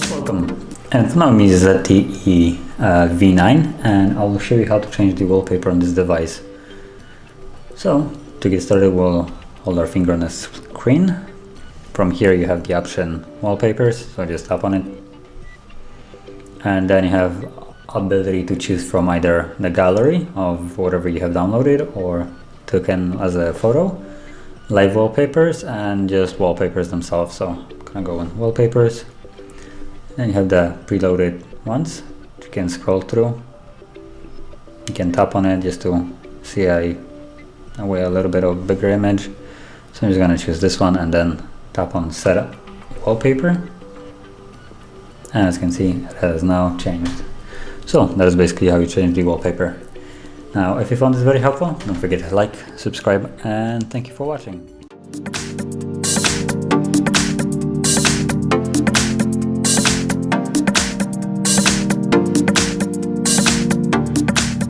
Welcome, and now me is ZTE V9, and I will show you how to change the wallpaper on this device. So to get started, we'll hold our finger on the screen. From here you have the option wallpapers, so just tap on it, and then you have ability to choose from either the gallery of whatever you have downloaded or taken as a photo, live wallpapers, and just wallpapers themselves. So I'm gonna go on wallpapers. Then you have the preloaded ones you can scroll through. You can tap on it just to see a little bit of bigger image. So I'm just gonna choose this one and then tap on set wallpaper. And as you can see, it has now changed. So that is basically how you change the wallpaper. Now, if you found this very helpful, don't forget to like, subscribe, and thank you for watching.